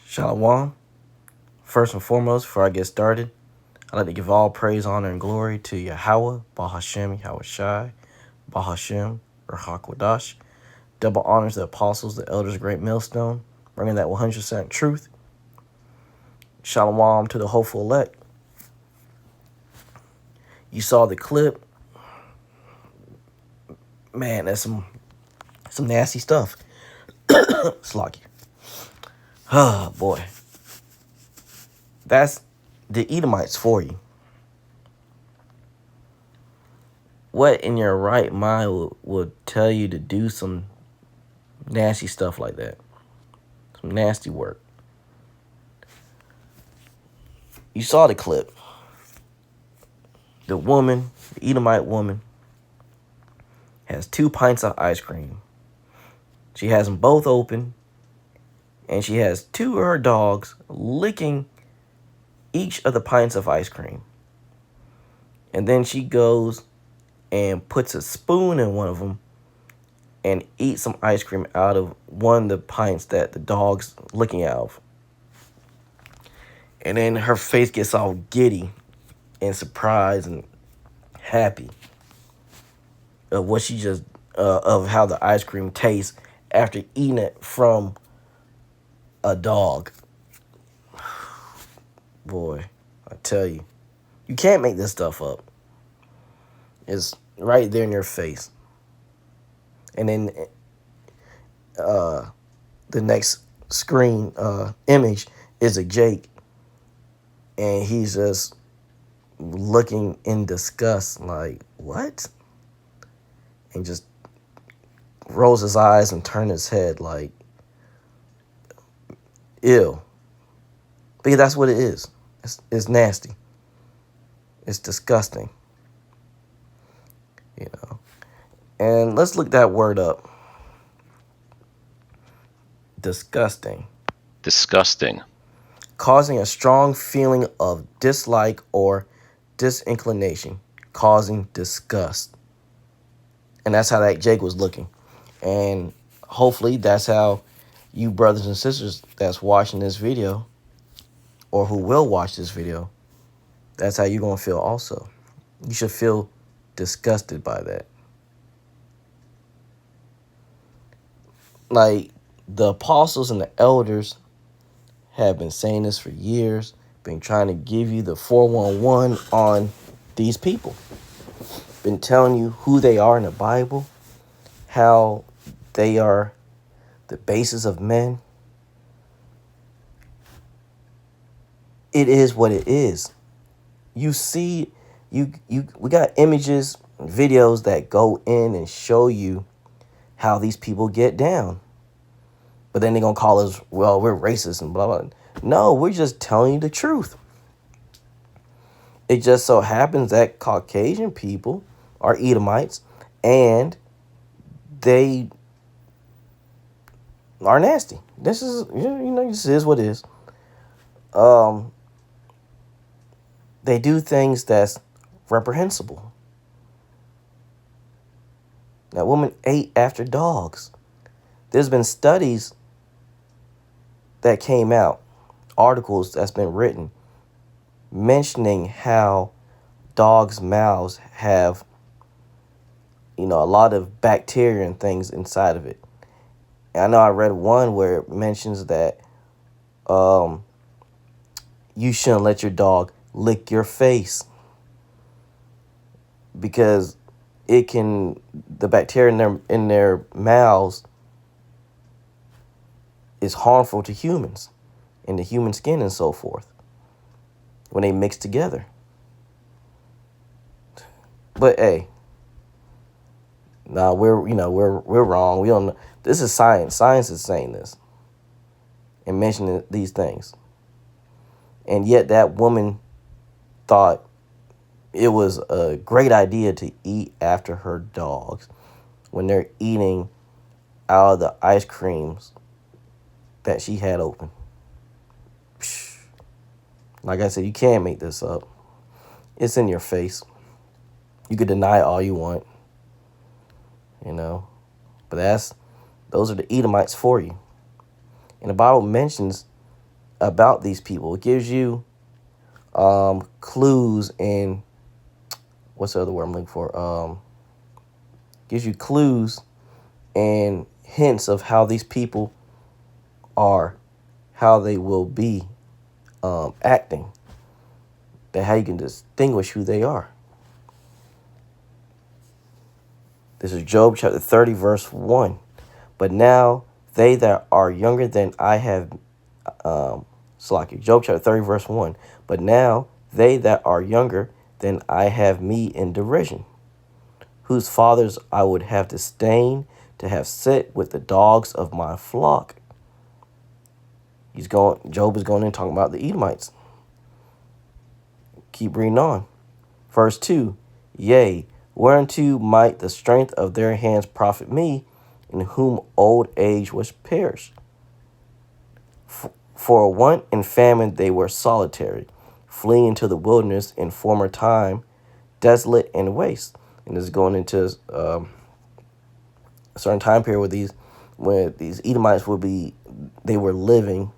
Shalom. First and foremost, before I get started, I'd like to give all praise, honor, and glory to Yahweh, Bahashem, Yahweh Shai, Bahashem, Rahakwadash. Double honors the apostles, the elders, great millstone, bringing that 100% truth. Shalom to the hopeful elect. You saw the clip. Man, that's some nasty stuff. Sloggy. Oh, boy. That's the Edomites for you. What in your right mind would tell you to do some nasty stuff like that? Some nasty work. You saw the clip. The woman, the Edomite woman, has 2 pints of ice cream. She has them both open, and she has 2 of her dogs licking each of the pints of ice cream. And then she goes and puts a spoon in one of them and eats some ice cream out of one of the pints that the dog's licking out of. And then her face gets all giddy and surprised and happy of what she just, of how the ice cream tastes after eating it from a dog. Boy, I tell you, you can't make this stuff up. It's right there in your face. And then the next screen image is a Jake, and he's just looking in disgust like, what? And just rolls his eyes and turns his head like, ew. Because that's what it is. It's nasty. It's disgusting. You know. And let's look that word up. Disgusting. Disgusting. Causing a strong feeling of dislike or disinclination. Causing disgust. And that's how that Jake was looking. And hopefully that's how you brothers and sisters that's watching this video, or who will watch this video, that's how you're going to feel also. You should feel disgusted by that. Like, the apostles and the elders have been saying this for years, been trying to give you the 411 on these people. Been telling you who they are in the Bible, how they are the basis of men. It is what it is. You see, we got images, videos that go in and show you how these people get down. But then they're going to call us, well, we're racist and blah, blah. No, we're just telling you the truth. It just so happens that Caucasian people are Edomites, and they are nasty. This is, this is what it is. They do things that's reprehensible. That woman ate after dogs. There's been studies that came out, articles that's been written, mentioning how dogs' mouths have, a lot of bacteria and things inside of it. And I know I read one where it mentions that you shouldn't let your dog lick your face because the bacteria in their mouths is harmful to humans and the human skin and so forth when they mix together. But hey, we're wrong. We don't know. This is science. Science is saying this and mentioning these things. And yet that woman thought it was a great idea to eat after her dogs when they're eating out of the ice creams that she had open. Psh. Like I said, you can't make this up. It's in your face. You could deny it all you want, you know. But those are the Edomites for you. And the Bible mentions about these people. It gives you clues in, what's the other word I'm looking for? Gives you clues and hints of how these people are, how they will be acting, that how you can distinguish who they are. This is Job chapter 30, verse 1. But now they that are younger than I have, Job chapter 30, verse 1. But now they that are younger than I have me in derision, whose fathers I would have disdained to have sit with the dogs of my flock. Job is going in talking about the Edomites. Keep reading on. Verse 2. Yea, whereunto might the strength of their hands profit me, in whom old age was perished? For want and famine they were solitary, fleeing into the wilderness in former time, desolate and waste. And this is going into a certain time period where these Edomites they were living,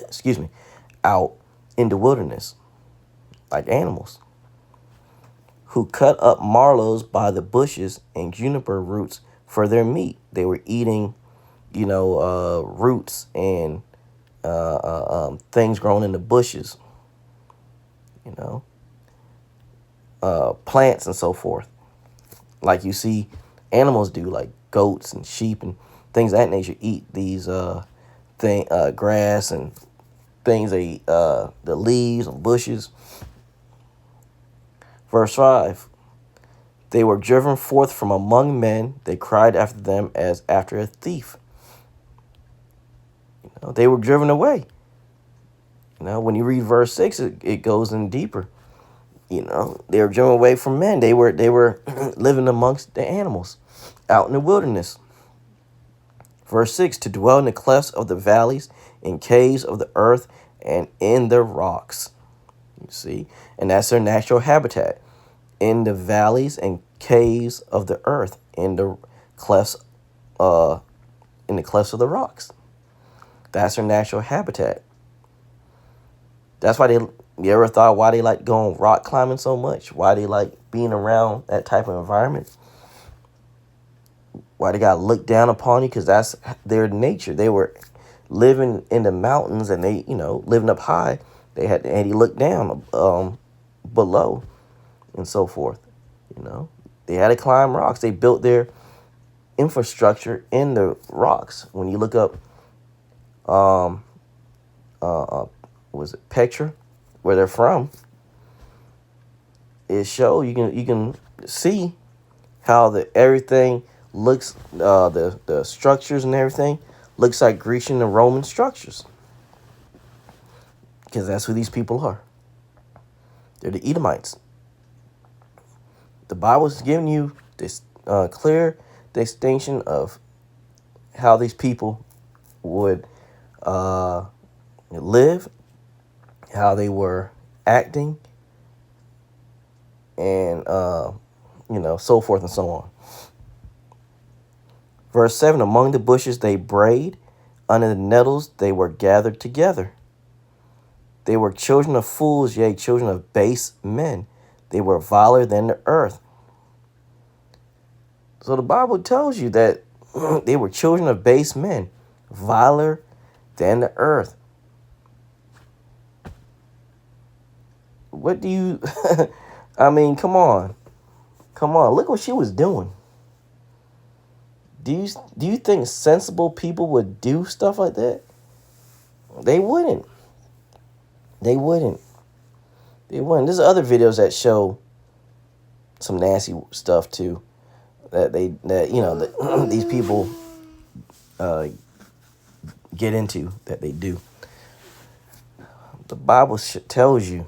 excuse me, out in the wilderness like animals, who cut up marlows by the bushes and juniper roots for their meat. They were eating, roots and things grown in the bushes, plants and so forth, like you see animals do, like goats and sheep and things of that nature eat these grass and things they eat, the leaves and bushes. Verse 5. They were driven forth from among men. They cried after them as after a thief. They were driven away. When you read verse 6, it goes in deeper. They were driven away from men. They were living amongst the animals out in the wilderness. Verse 6, to dwell in the clefts of the valleys, in caves of the earth, and in the rocks. You see? And that's their natural habitat. In the valleys and caves of the earth, in the clefts of the rocks. That's their natural habitat. That's why you ever thought why they like going rock climbing so much? Why they like being around that type of environment? Why they got looked down upon you? Because that's their nature. They were living in the mountains and they, living up high. They had to look down below and so forth. They had to climb rocks. They built their infrastructure in the rocks. When you look up, was it Petra, where they're from? It shows you can see how everything looks, the structures and everything looks like Grecian and Roman structures, because that's who these people are. They're the Edomites. The Bible's giving you this clear distinction of how these people would live, how they were acting, and so forth and so on. Verse 7, among the bushes they brayed, under the nettles they were gathered together. They were children of fools, yea, children of base men. They were viler than the earth. So the Bible tells you that they were children of base men, viler than the earth. What do you, come on. Look what she was doing. Do you think sensible people would do stuff like that? They wouldn't. There's other videos that show some nasty stuff too, that these people get into, that they do. The Bible tells you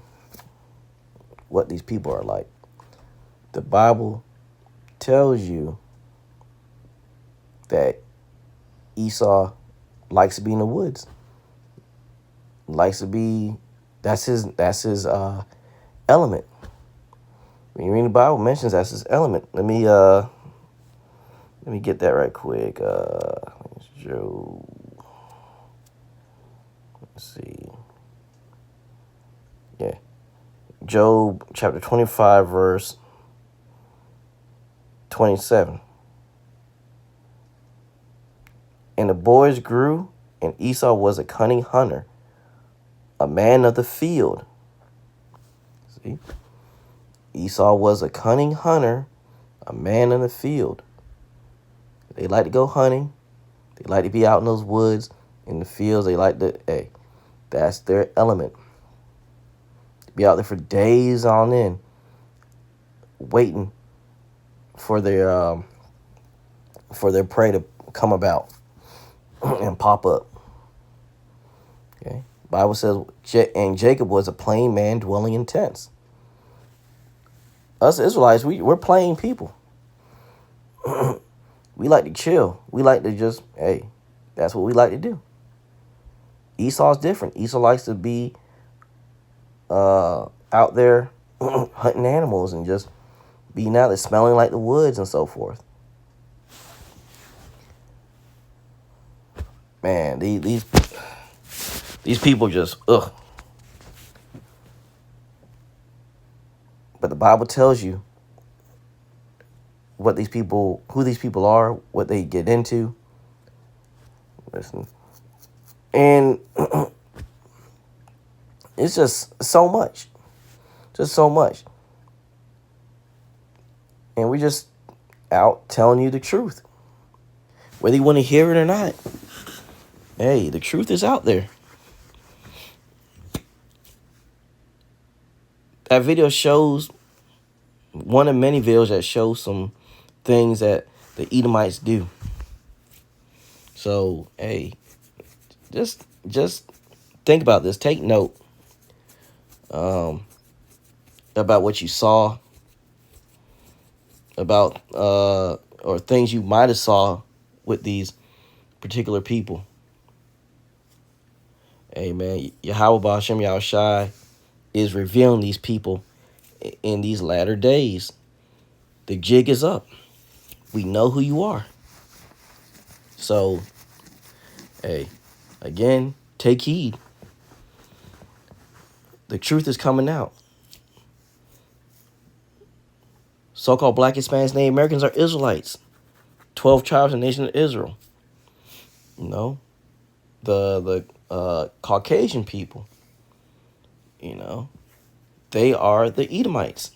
what these people are like. The Bible tells you that Esau likes to be in the woods. Likes to be, that's his element. When you read the Bible, it mentions that's his element. Let me get that right quick. Job. Let's see. Yeah. Job chapter 25, verse 27. And the boys grew, and Esau was a cunning hunter, a man of the field. See? Esau was a cunning hunter, a man in the field. They like to go hunting. They like to be out in those woods, in the fields. They like to, hey, that's their element. Be out there for days on end, waiting for their prey to come about and pop up. Okay, Bible says, and Jacob was a plain man dwelling in tents. Us Israelites, we're plain people. We like to chill. We like to just, hey, that's what we like to do. Esau's different. Esau likes to be out there hunting animals and just being out there smelling like the woods and so forth. Man, these people just, ugh. But the Bible tells you who these people are, what they get into. Listen. And it's just so much. Just so much. And we just out telling you the truth. Whether you want to hear it or not. Hey, the truth is out there. That video shows, one of many videos that shows some things that the Edomites do. So, hey, just think about this. Take note about what you saw, about or things you might have saw with these particular people. Hey, man, Yahweh Ba'ashem Yahushai is revealing these people in these latter days. The jig is up. We know who you are. So, hey, again, take heed. The truth is coming out. So-called Black, Hispanics, Native Americans are Israelites. 12 tribes in the nation of Israel. You know, the Caucasian people, you know, they are the Edomites.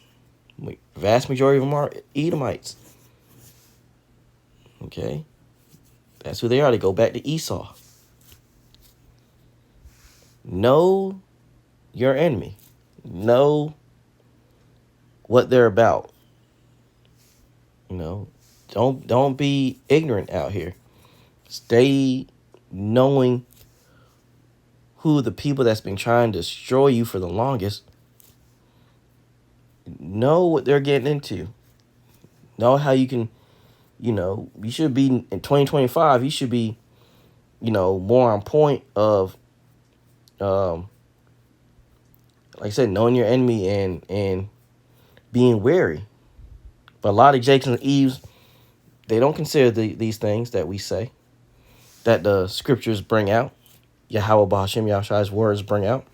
Vast majority of them are Edomites. Okay? That's who they are. They go back to Esau. Know your enemy. Know what they're about. You know, don't be ignorant out here. Stay knowing who the people that's been trying to destroy you for the longest. Know what they're getting into. Know how you can, you know, you should be in 2025, you should be, you know, more on point of, like I said, knowing your enemy and being wary. But a lot of Jakes and Eves, they don't consider these things that we say, that the scriptures bring out, Yahweh Ba'ashem Yahushai's words bring out.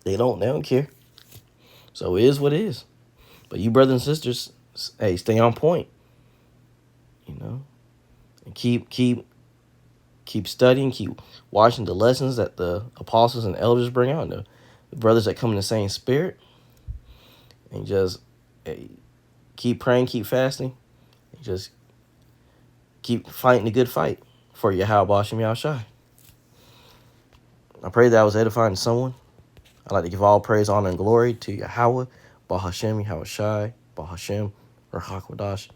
They don't care. So it is what it is. But you brothers and sisters, hey, stay on point. You know, and keep studying, keep watching the lessons that the apostles and elders bring out, the brothers that come in the same spirit, and just keep praying, keep fasting, and just keep fighting the good fight for Yahweh Ba'ashem Yahushai. I pray that I was edifying someone. I'd like to give all praise, honor, and glory to Yahweh Ba'ashem Yahushai, Ba'ashem Ruach HaKodesh.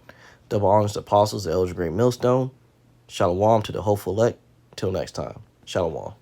Double honors to apostles, the elders of Great Millstone. Shalom to the hopeful elect. Till next time. Shalom.